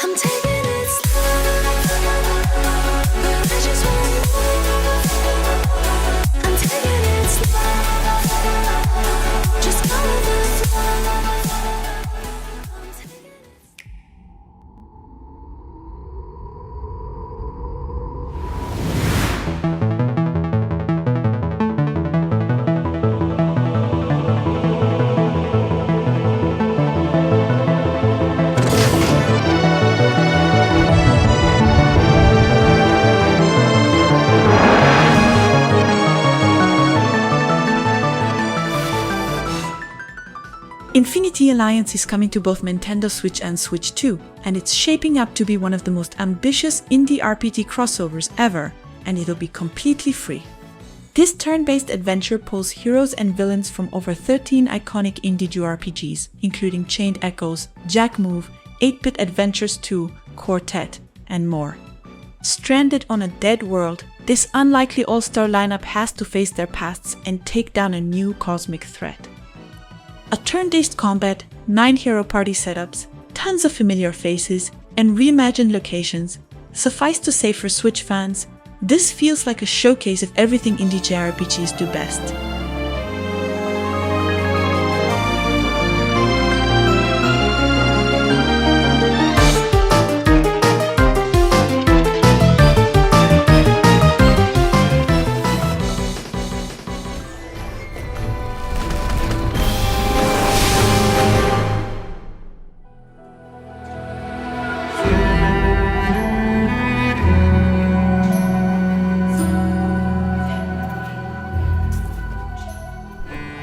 I'm taking it slow, but I just want more. I'm taking it slow, just go with the flow. I'm taking it. Infinity Alliance is coming to both Nintendo Switch and Switch 2, and it's shaping up to be one of the most ambitious indie RPG crossovers ever, and it'll be completely free. This turn-based adventure pulls heroes and villains from over 13 iconic indie JRPGs, including Chained Echoes, Jack Move, 8-Bit Adventures 2, Quartet, and more. Stranded on a dead world, this unlikely all-star lineup has to face their pasts and take down a new cosmic threat. A turn-based combat, 9 hero party setups, tons of familiar faces, and reimagined locations. Suffice to say for Switch fans, this feels like a showcase of everything indie JRPGs do best.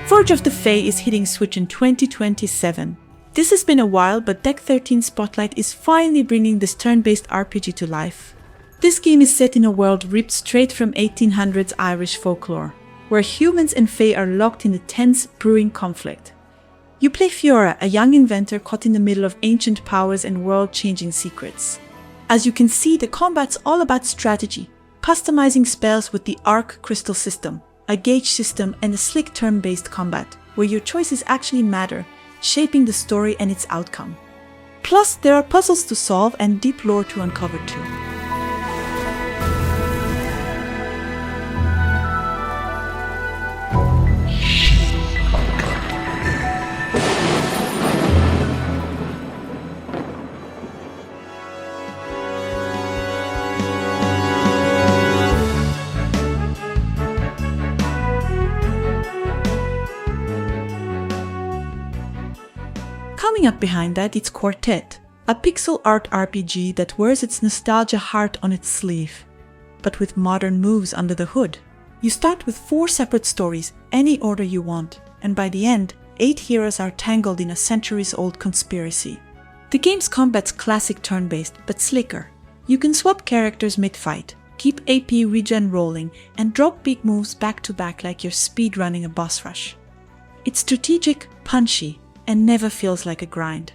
Forge of the Fae is hitting Switch in 2027. This has been a while, but Deck 13 Spotlight is finally bringing this turn-based RPG to life. This game is set in a world ripped straight from 1800s Irish folklore, where humans and Fae are locked in a tense, brewing conflict. You play Fiora, a young inventor caught in the middle of ancient powers and world-changing secrets. As you can see, the combat's all about strategy, customizing spells with the Arc Crystal system, a gauge system, and a slick turn-based combat, where your choices actually matter, shaping the story and its outcome. Plus, there are puzzles to solve and deep lore to uncover too. Coming up behind that, it's Quartet, a pixel art RPG that wears its nostalgia heart on its sleeve, but with modern moves under the hood. You start with 4 separate stories, any order you want, and by the end, 8 heroes are tangled in a centuries-old conspiracy. The game's combat's classic turn-based, but slicker. You can swap characters mid-fight, keep AP regen rolling, and drop big moves back-to-back like you're speedrunning a boss rush. It's strategic, punchy, and never feels like a grind.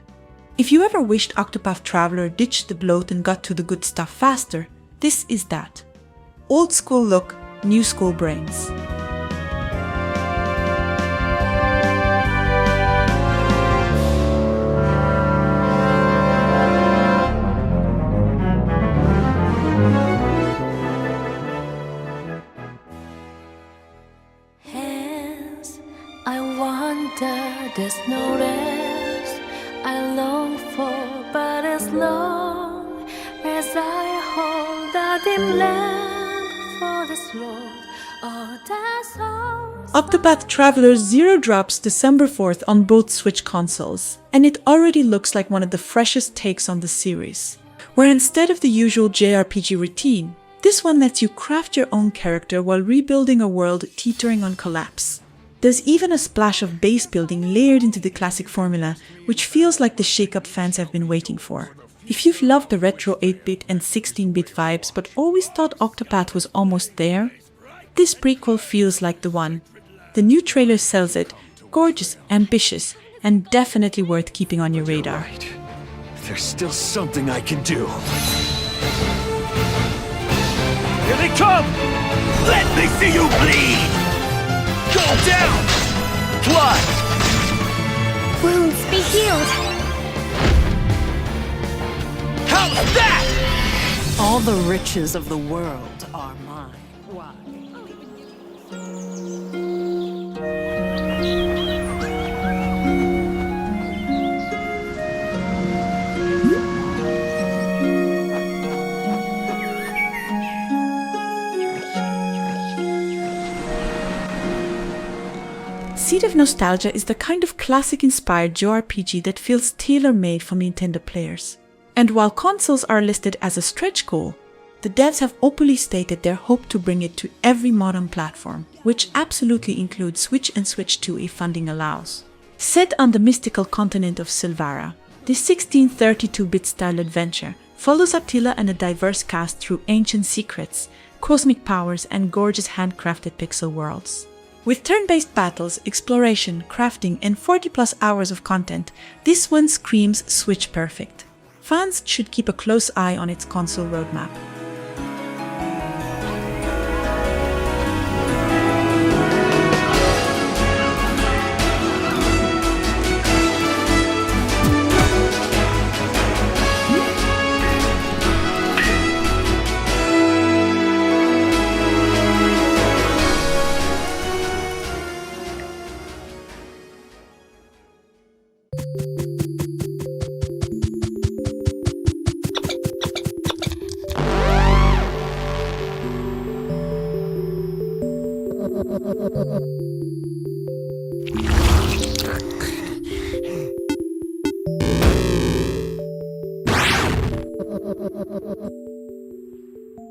If you ever wished Octopath Traveler ditched the bloat and got to the good stuff faster, this is that. Old school look, new school brains. Hands, I wander, there's no rest I long for, but as long as I hold a dim lamp for this road, oh, that's all. Octopath Traveler 0 drops December 4th on both Switch consoles, and it already looks like one of the freshest takes on the series, where instead of the usual JRPG routine, this one lets you craft your own character while rebuilding a world teetering on collapse. There's even a splash of base building layered into the classic formula, which feels like the shake-up fans have been waiting for. If you've loved the retro 8-bit and 16-bit vibes but always thought Octopath was almost there, this prequel feels like the one. The new trailer sells it, gorgeous, ambitious, and definitely worth keeping on your radar. Right. There's still something I can do. Here they come! Let me see you bleed! Go down! Blood! Wounds be healed. Ha! How's that? All the riches of the world are mine. Why? Seed of Nostalgia is the kind of classic-inspired JRPG that feels tailor-made for Nintendo players. And while consoles are listed as a stretch goal, the devs have openly stated their hope to bring it to every modern platform, which absolutely includes Switch and Switch 2 if funding allows. Set on the mystical continent of Silvara, this 1632-bit style adventure follows Attila and a diverse cast through ancient secrets, cosmic powers, and gorgeous handcrafted pixel worlds. With turn-based battles, exploration, crafting, and 40+ hours of content, this one screams Switch perfect. Fans should keep a close eye on its console roadmap.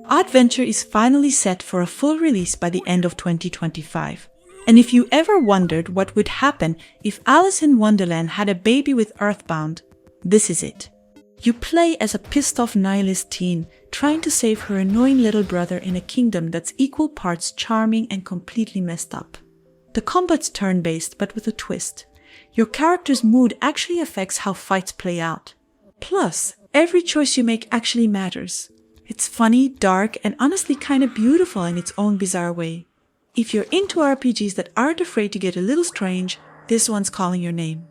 Oddventure is finally set for a full release by the end of 2025. And if you ever wondered what would happen if Alice in Wonderland had a baby with Earthbound, this is it. You play as a pissed-off nihilist teen trying to save her annoying little brother in a kingdom that's equal parts charming and completely messed up. The combat's turn-based, but with a twist. Your character's mood actually affects how fights play out. Plus, every choice you make actually matters. It's funny, dark, and honestly kinda beautiful in its own bizarre way. If you're into RPGs that aren't afraid to get a little strange, this one's calling your name.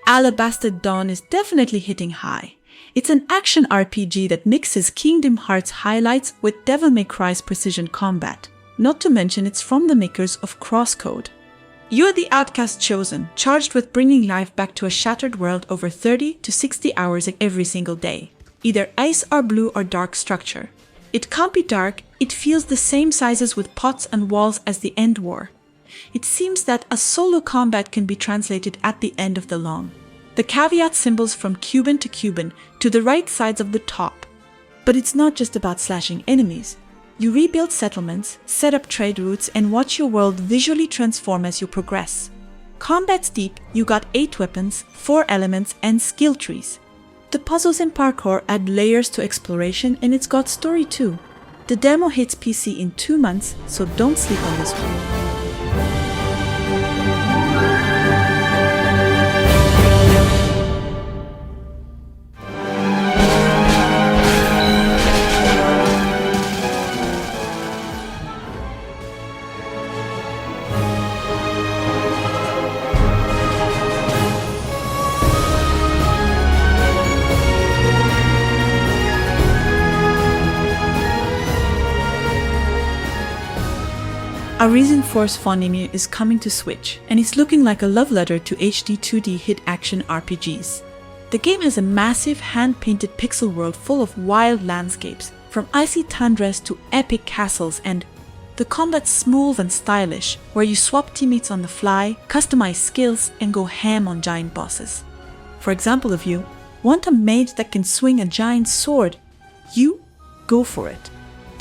Alabaster Dawn is definitely hitting high. It's an action RPG that mixes Kingdom Hearts highlights with Devil May Cry's precision combat. Not to mention it's from the makers of Crosscode. You're the outcast chosen, charged with bringing life back to a shattered world over 30 to 60 hours every single day. Either ice or blue or dark structure. It can't be dark, it feels the same sizes with pots and walls as the End War. It seems that a solo combat can be translated at the end of the long. The caveat symbols from Cuban to Cuban to the right sides of the top. But it's not just about slashing enemies. You rebuild settlements, set up trade routes, and watch your world visually transform as you progress. Combat's deep, you got 8 weapons, 4 elements, and skill trees. The puzzles and parkour add layers to exploration, and it's got story too. The demo hits PC in 2 months, so don't sleep on this one. Arisen Force Vonimir is coming to Switch, and it's looking like a love letter to HD 2D hit action RPGs. The game has a massive hand-painted pixel world full of wild landscapes, from icy tundras to epic castles, and the combat's smooth and stylish, where you swap teammates on the fly, customize skills, and go ham on giant bosses. For example, if you want a mage that can swing a giant sword, you go for it.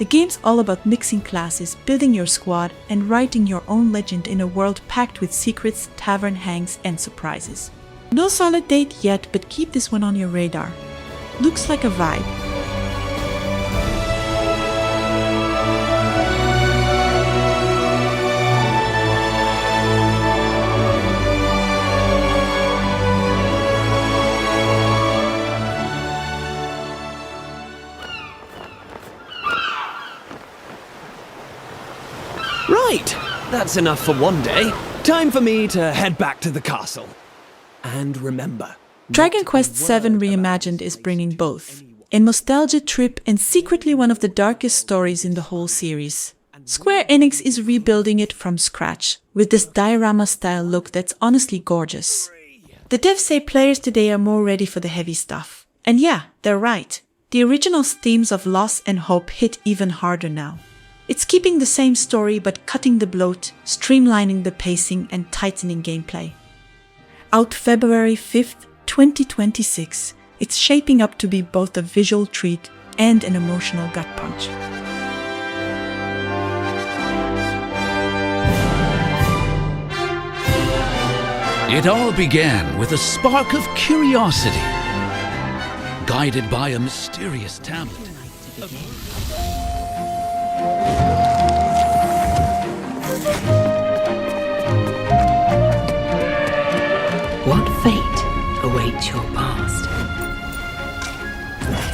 The game's all about mixing classes, building your squad, and writing your own legend in a world packed with secrets, tavern hangs, and surprises. No solid date yet, but keep this one on your radar. Looks like a vibe. Right, that's enough for one day. Time for me to head back to the castle. And remember, Dragon Quest VII Reimagined is bringing both a nostalgia trip and secretly one of the darkest stories in the whole series. Square Enix is rebuilding it from scratch with this diorama-style look that's honestly gorgeous. The devs say players today are more ready for the heavy stuff. And yeah, they're right. The original themes of loss and hope hit even harder now. It's keeping the same story but cutting the bloat, streamlining the pacing and tightening gameplay. Out February 5th, 2026, it's shaping up to be both a visual treat and an emotional gut punch. It all began with a spark of curiosity, guided by a mysterious tablet. What fate awaits your past?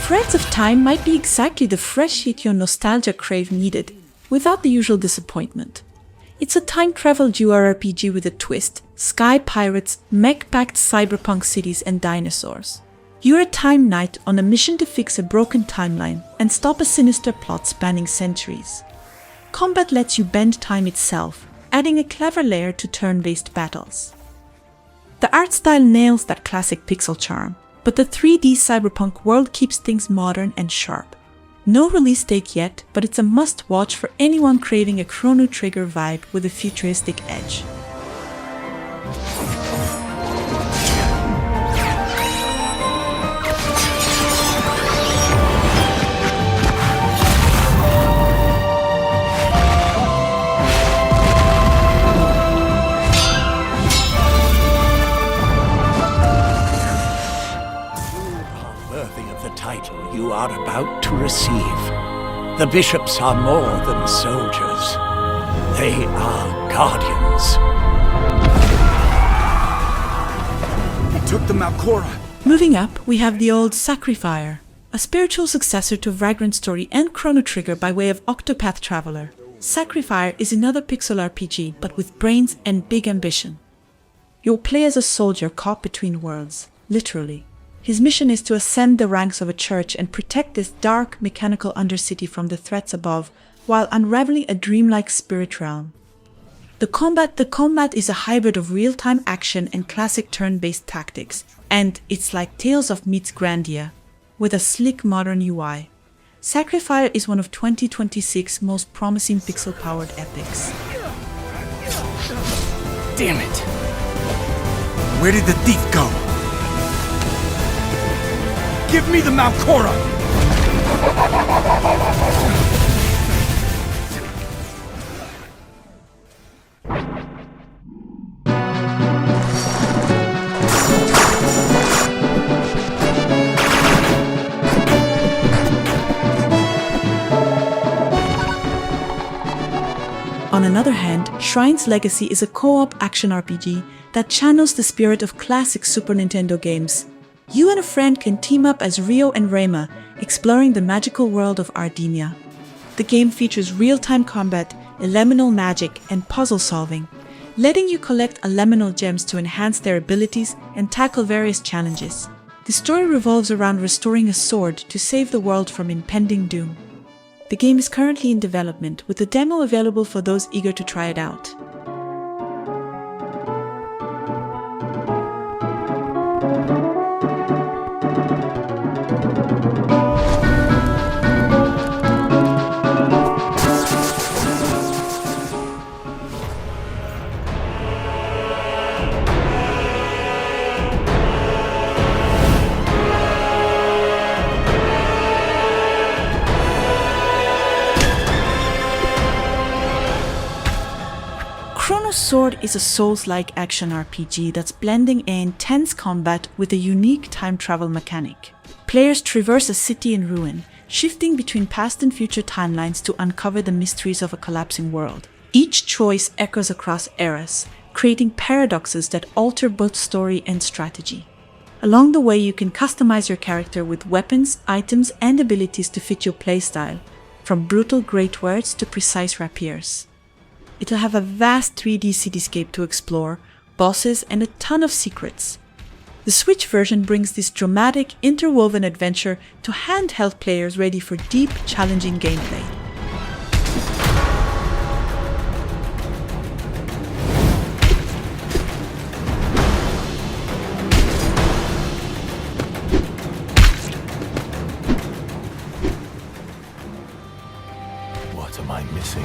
Threads of Time might be exactly the fresh hit your nostalgia crave needed, without the usual disappointment. It's a time travel duo RPG with a twist, sky pirates, mech-packed cyberpunk cities and dinosaurs. You're a time knight on a mission to fix a broken timeline and stop a sinister plot spanning centuries. Combat lets you bend time itself, adding a clever layer to turn-based battles. The art style nails that classic pixel charm, but the 3D cyberpunk world keeps things modern and sharp. No release date yet, but it's a must-watch for anyone craving a Chrono Trigger vibe with a futuristic edge. You are about to receive. The bishops are more than soldiers. They are guardians. he took the Malcora. Moving up, we have the old SacriFire, a spiritual successor to Vagrant Story and Chrono Trigger by way of Octopath Traveler. SacriFire is another pixel RPG, but with brains and big ambition. You'll play as a soldier caught between worlds, literally. His mission is to ascend the ranks of a church and protect this dark, mechanical undercity from the threats above, while unraveling a dreamlike spirit realm. The combat is a hybrid of real-time action and classic turn-based tactics, and it's like Tales of meets Grandia, with a slick modern UI. SacriFire is one of 2026's most promising pixel-powered epics. Damn it! Where did the thief go? Give me the Malcora! On another hand, Shrine's Legacy is a co-op action RPG that channels the spirit of classic Super Nintendo games. You and a friend can team up as Rio and Reima, exploring the magical world of Ardinia. The game features real-time combat, elemental magic, and puzzle solving, letting you collect elemental gems to enhance their abilities and tackle various challenges. The story revolves around restoring a sword to save the world from impending doom. The game is currently in development, with a demo available for those eager to try it out. Sword is a Souls-like action RPG that's blending intense combat with a unique time travel mechanic. Players traverse a city in ruin, shifting between past and future timelines to uncover the mysteries of a collapsing world. Each choice echoes across eras, creating paradoxes that alter both story and strategy. Along the way, you can customize your character with weapons, items, and abilities to fit your playstyle, from brutal great words to precise rapiers. It'll have a vast 3D cityscape to explore, bosses, and a ton of secrets. The Switch version brings this dramatic, interwoven adventure to handheld players ready for deep, challenging gameplay. What am I missing?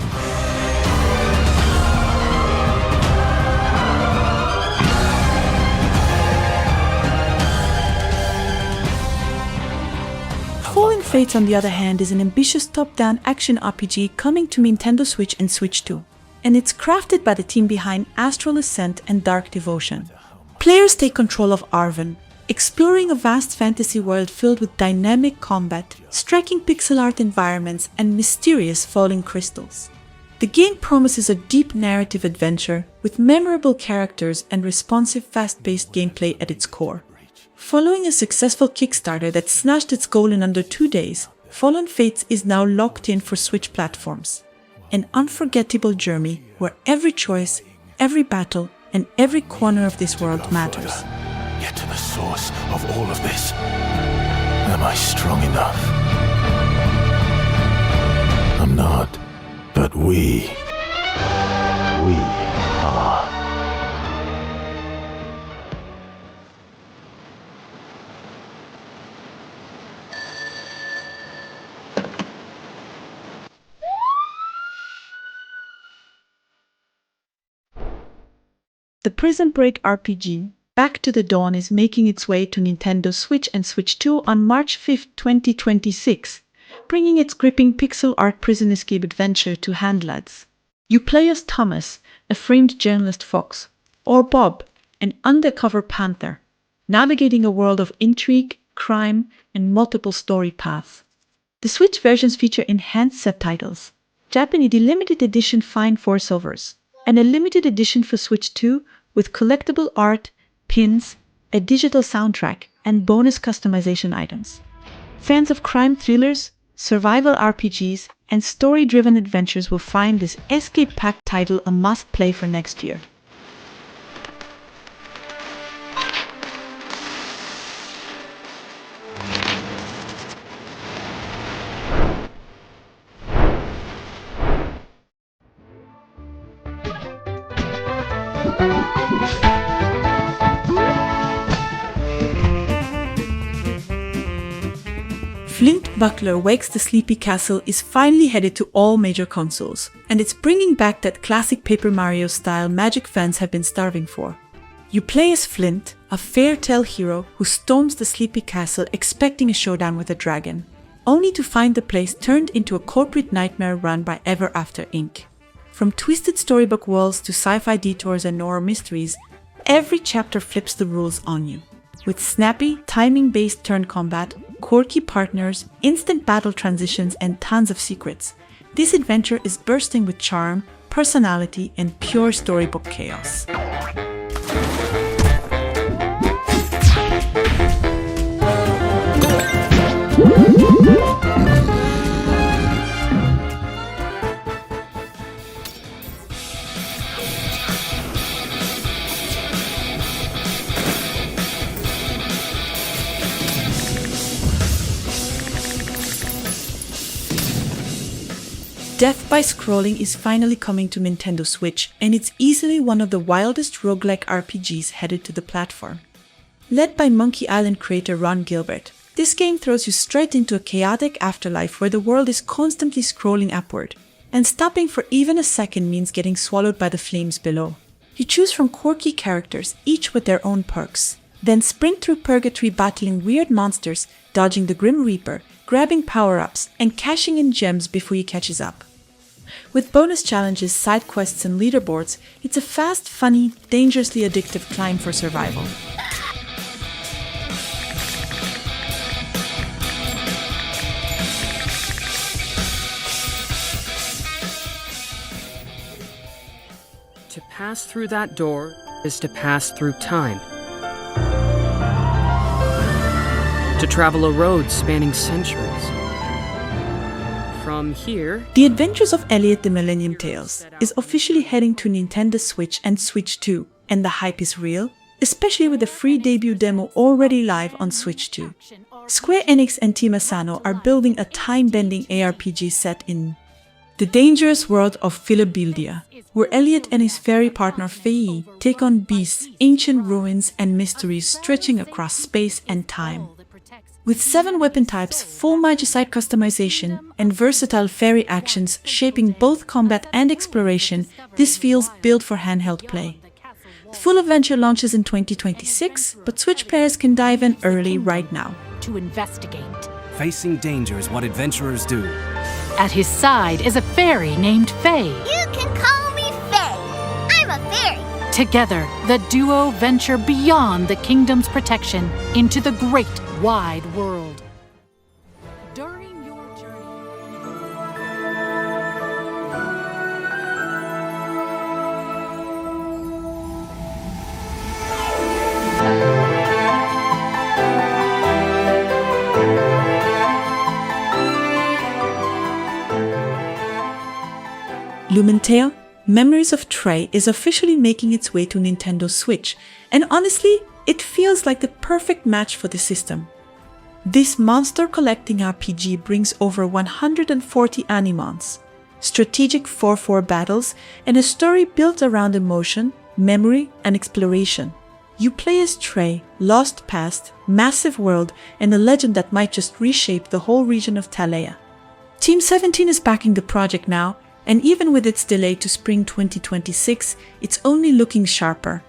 Fallen Fates, on the other hand, is an ambitious top-down action RPG coming to Nintendo Switch and Switch 2, and it's crafted by the team behind Astral Ascent and Dark Devotion. Players take control of Arisen, exploring a vast fantasy world filled with dynamic combat, striking pixel art environments, and mysterious falling crystals. The game promises a deep narrative adventure with memorable characters and responsive, fast-paced gameplay at its core. Following a successful Kickstarter that smashed its goal in under 2 days, Fallen Fates is now locked in for Switch platforms. An unforgettable journey where every choice, every battle, and every corner of this world matters. Get to the source of all of this. Am I strong enough? I'm not, but we are. The Prison Break RPG, Back to the Dawn, is making its way to Nintendo Switch and Switch 2 on March 5, 2026, bringing its gripping pixel art prison escape adventure to handhelds. You play as Thomas, a framed journalist fox, or Bob, an undercover panther, navigating a world of intrigue, crime, and multiple story paths. The Switch versions feature enhanced subtitles, Japanese limited edition fine voiceovers, and a limited edition for Switch 2 with collectible art, pins, a digital soundtrack, and bonus customization items. Fans of crime thrillers, survival RPGs, and story-driven adventures will find this escape-packed title a must-play for next year. Flynt Buckler Wakes the Sleepy Castle is finally headed to all major consoles, and it's bringing back that classic Paper Mario style magic fans have been starving for. You play as Flynt, a fairy tale hero who storms the Sleepy Castle expecting a showdown with a dragon, only to find the place turned into a corporate nightmare run by Ever After Inc. From twisted storybook worlds to sci-fi detours and noir mysteries, every chapter flips the rules on you. With snappy, timing-based turn combat, quirky partners, instant battle transitions, and tons of secrets, this adventure is bursting with charm, personality, and pure storybook chaos. Death by Scrolling is finally coming to Nintendo Switch, and it's easily one of the wildest roguelike RPGs headed to the platform. Led by Monkey Island creator Ron Gilbert, this game throws you straight into a chaotic afterlife where the world is constantly scrolling upward, and stopping for even a second means getting swallowed by the flames below. You choose from quirky characters, each with their own perks, then sprint through purgatory battling weird monsters, dodging the Grim Reaper, grabbing power-ups, and cashing in gems before he catches up. With bonus challenges, side quests, and leaderboards, it's a fast, funny, dangerously addictive climb for survival. To pass through that door is to pass through time. To travel a road spanning centuries. From here, The Adventures of Elliot, the Millennium Tales is officially heading to Nintendo Switch and Switch 2, and the hype is real, especially with the free debut demo already live on Switch 2. Square Enix and Team Asano are building a time-bending ARPG set in the dangerous world of Philobildia, where Elliot and his fairy partner Faye take on beasts, ancient ruins, and mysteries stretching across space and time. With 7 weapon types, full magicite customization, and versatile fairy actions shaping both combat and exploration, this feels built for handheld play. The full adventure launches in 2026, but Switch players can dive in early right now. To investigate. Facing danger is what adventurers do. At his side is a fairy named Faye. You can call me Faye. I'm a fairy. Together, the duo venture beyond the kingdom's protection into the great wide world. During your journey, LumenTale, Memories of Trey is officially making its way to Nintendo Switch, and honestly, it feels like the perfect match for the system. This monster collecting RPG brings over 140 animons, strategic 4-4 battles, and a story built around emotion, memory, and exploration. You play as Trey, lost past, massive world, and a legend that might just reshape the whole region of Talea. Team 17 is backing the project now, and even with its delay to spring 2026, it's only looking sharper.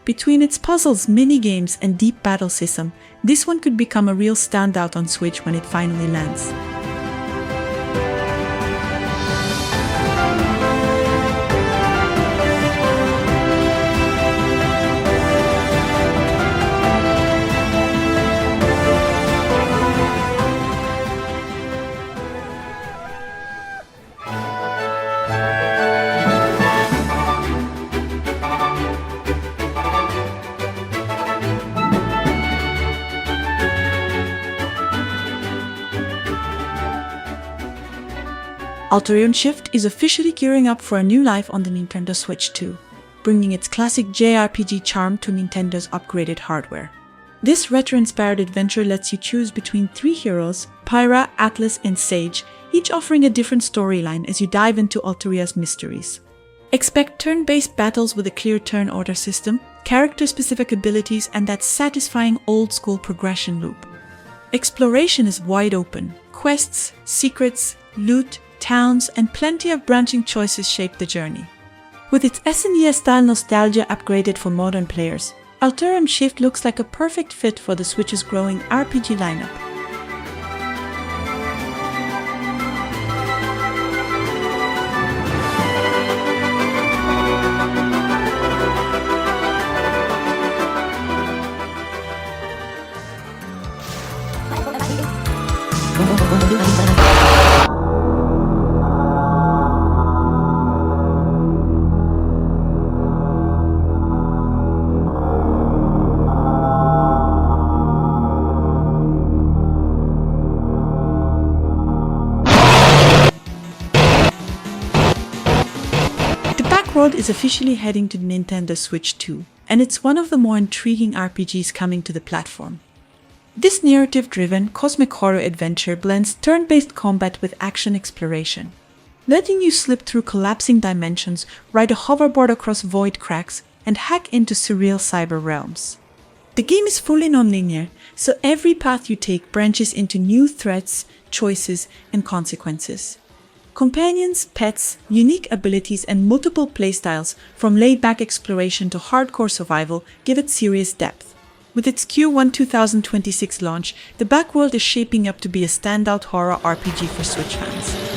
Between its puzzles, minigames, and deep battle system, this one could become a real standout on Switch when it finally lands. Alterium Shift is officially gearing up for a new life on the Nintendo Switch 2, bringing its classic JRPG charm to Nintendo's upgraded hardware. This retro-inspired adventure lets you choose between 3 heroes, Pyra, Atlas, and Sage, each offering a different storyline as you dive into Alteria's mysteries. Expect turn-based battles with a clear turn order system, character-specific abilities, and that satisfying old-school progression loop. Exploration is wide open. Quests, secrets, loot, towns, and plenty of branching choices shape the journey. With its SNES-style nostalgia upgraded for modern players, Alterium Shift looks like a perfect fit for the Switch's growing RPG lineup. Backworld is officially heading to Nintendo Switch 2, and it's one of the more intriguing RPGs coming to the platform. This narrative-driven, cosmic horror adventure blends turn-based combat with action exploration, letting you slip through collapsing dimensions, ride a hoverboard across void cracks, and hack into surreal cyber realms. The game is fully non-linear, so every path you take branches into new threats, choices, and consequences. Companions, pets, unique abilities, and multiple playstyles, from laid-back exploration to hardcore survival, give it serious depth. With its Q1 2026 launch, the Backworld is shaping up to be a standout horror RPG for Switch fans.